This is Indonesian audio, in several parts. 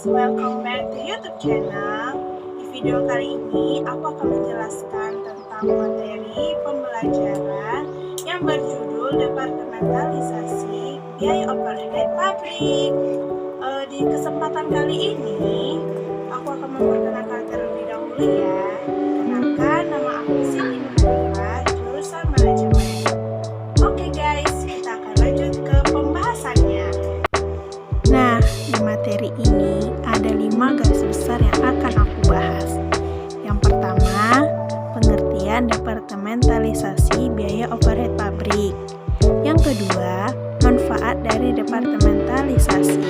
welcome back to YouTube channel. Di video kali ini aku akan menjelaskan tentang materi pembelajaran yang berjudul Departementalisasi Biaya Overhead Pabrik. Di kesempatan kali ini aku akan memperkenalkan terlebih dahulu ya. Kenalkan, nama aku Siti Nurhalifa, jurusan manajemen. Oke guys, kita akan lanjut ke pembahasannya. Nah, di materi ini ada 5 garis besar yang akan aku bahas. Yang pertama, pengertian departementalisasi biaya overhead pabrik. Yang kedua, manfaat dari departementalisasi.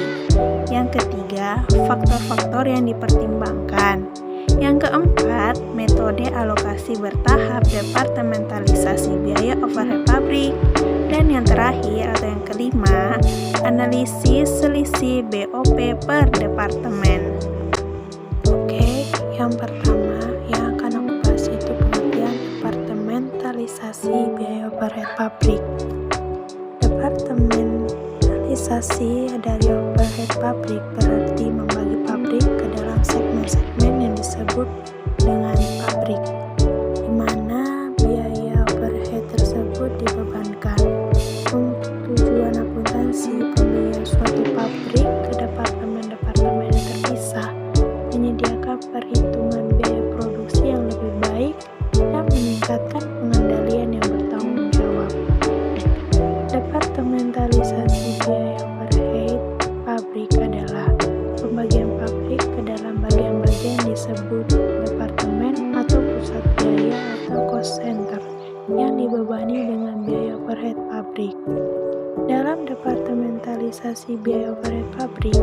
Yang ketiga, faktor-faktor yang dipertimbangkan. Yang keempat, metode alokasi bertahap departementalisasi biaya overhead pabrik. Dan yang terakhir atau yang kelima, analisis selisih BOP per departemen. Oke, yang pertama yang akan aku bahas itu pengertian departementalisasi biaya overhead pabrik. Departementalisasi dari overhead pabrik berarti membagi pabrik ke dalam segmen-segmen yang disebut dengan pabrik, di mana biaya overhead tersebut dibebankan. Untuk tujuan akuntansi, pembagian suatu pabrik ke departemen-departemen yang terpisah menyediakan perhitungan biaya produksi yang lebih baik dan meningkatkan pengendalian yang bertanggung jawab. Departementalisasi biaya overhead pabrik adalah pembagian pabrik ke dalam bagian-bagian disebut departemen atau pusat biaya atau cost center yang dibebani dengan biaya overhead pabrik. Dalam departementalisasi biaya overhead pabrik,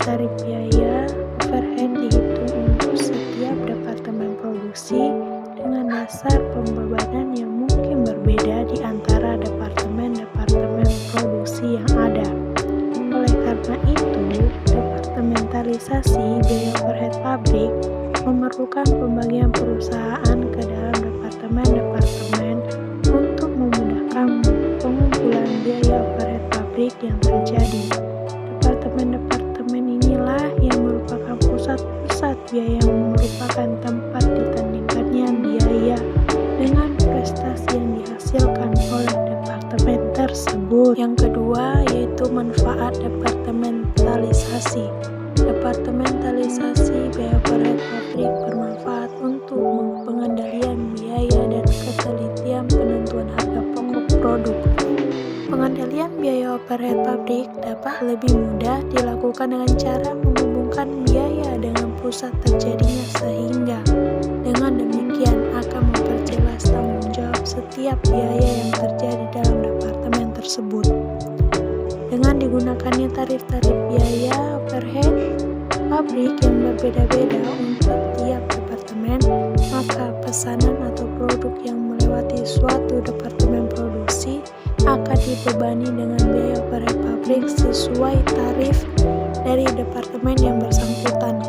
tarif biaya overhead dihitung untuk setiap departemen produksi dengan dasar pembebanan yang mungkin berbeda di antara departemen-departemen produksi yang ada. Oleh karena itu, departementalisasi biaya overhead pabrik memerlukan pembagian perusahaan ke dalam departemen-departemen untuk memudahkan pengumpulan biaya overhead pabrik yang terjadi. Departemen-departemen inilah yang merupakan pusat-pusat biaya yang merupakan tempat ditandingkannya biaya dengan prestasi yang dihasilkan oleh departemen tersebut. Yang kedua yaitu manfaat departementalisasi. Departementalisasi biaya overhead pabrik bermanfaat untuk pengendalian biaya dan ketelitian penentuan harga pokok produk. Pengendalian biaya overhead pabrik dapat lebih mudah dilakukan dengan cara menghubungkan biaya dengan pusat terjadinya, sehingga dengan demikian akan memperjelas tanggung jawab setiap biaya yang terjadi dalam departemen tersebut. Dengan digunakannya tarif-tarif biaya overhead pabrik yang berbeda-beda untuk tiap departemen, maka pesanan atau produk yang melewati suatu departemen produksi akan dibebani dengan biaya overhead pabrik sesuai tarif dari departemen yang bersangkutan.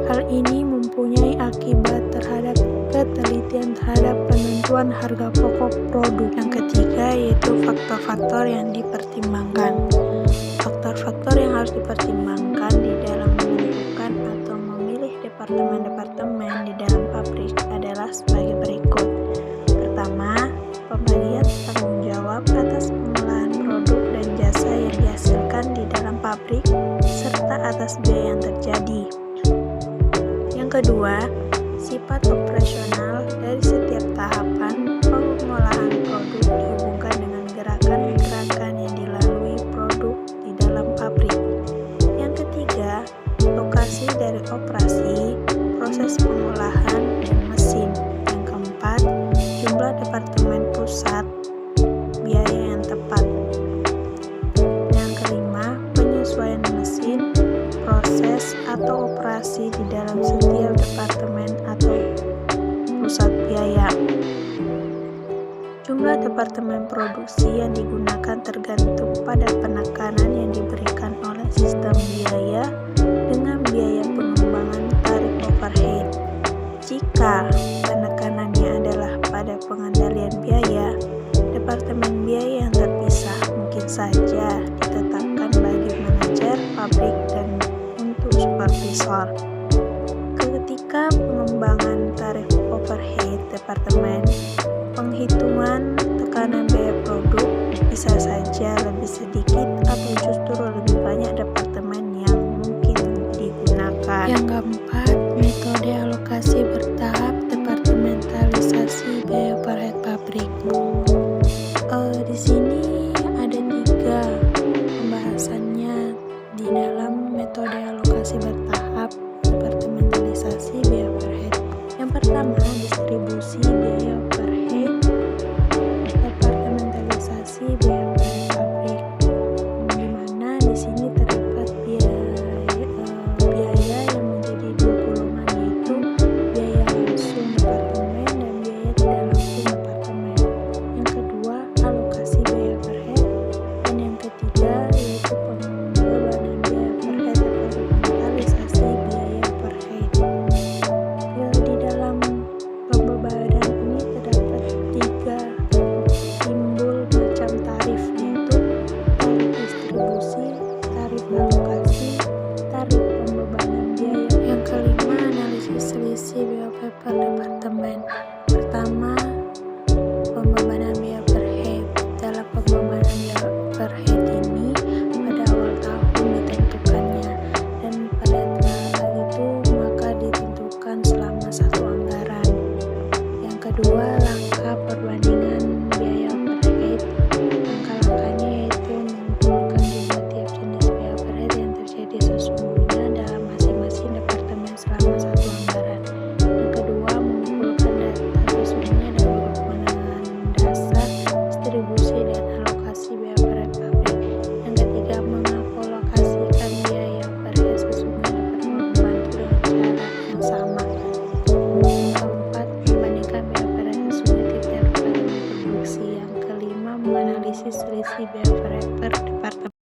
Hal ini mempunyai akibat terhadap ketelitian terhadap penentuan harga pokok produk. Yang ketiga yaitu faktor-faktor yang dipertimbangkan. Faktor-faktor yang harus dipertimbangkan di dalam menentukan atau memilih departemen-departemen di dalam pabrik adalah sebagai berikut. Pertama, pembagian tanggung jawab atas pengolahan produk dan jasa yang dihasilkan di dalam pabrik serta atas biaya yang terjadi. Yang kedua, sifat operasional dari setiap tahapan pengolahan produk dihubungkan dengan gerakan-gerakan yang dilalui produk di dalam pabrik. Yang ketiga, lokasi dari operasi, proses pengolahan, dan mesin. Yang keempat, jumlah departemen pusat, biaya yang tepat. Yang kelima, penyesuaian mesin, proses atau operasi di dalam setiap departemen atau pusat biaya. Jumlah departemen produksi yang digunakan tergantung pada penekanan yang diberikan oleh sistem biaya dengan biaya pengembangan tarif overhead. Jika penekanannya adalah pada pengendalian biaya, departemen biaya yang terpisah mungkin saja ditetapkan bagi manajer pabrik dan untuk supervisi supervisor. Ketika pengembangan tarif overhead departemen, penghitungan tekanan biaya produk bisa saja lebih sedikit atau justru lebih banyak departemen yang mungkin digunakan. Yang keempat, metode alokasi bertahap departementalisasi biaya overhead pabrik. Di sini ada 3 pembahasannya di dalam metode alokasi bertahap departementalisasi biaya overhead. Yang pertama, distribusi biaya overhead departementalisasi biaya overhead pabrik, di mana di sini terdapat biaya yang menjadi 2 golongan, yaitu biaya langsung departemen dan biaya tidak langsung departemen. Yang kedua, alokasi biaya overhead, dan yang ketiga yaitu pembebanan biaya overhead departementalisasi biaya overhead. Di dalam pembebanan ini terdapat 3 timbul macam tarif, yaitu tarif distribusi, tarif alokasi, tarif pembebanan biaya. Yang kelima, analisis selisih biaya per departemen. Pertama, pembebanan biaya overhead. Dalam pembebanan biaya overhead ini pada awal tahun ditentukannya, dan pada saat itu maka ditentukan selama 1 anggaran. Yang kedua, langkah perbandingan biaya overhead. Langkah-langkahnya yaitu mengumpulkan jumlah tiap jenis biaya overhead yang terjadi sesungguhnya dalam masing-masing departemen selama 1 anggaran. Yang kedua, mengumpulkan data sesungguhnya dan merupakan dasar distribusi dan alokasi biaya overhead pabrik. Yang ketiga, mengalokasikan biaya overhead sesungguhnya dapat membantu dengan cara yang sama. Yang keempat, membandingkan biaya overhead sesungguhnya tiap departemen produksi. Yang kelima, menganalisis selisih biaya overhead per departemen.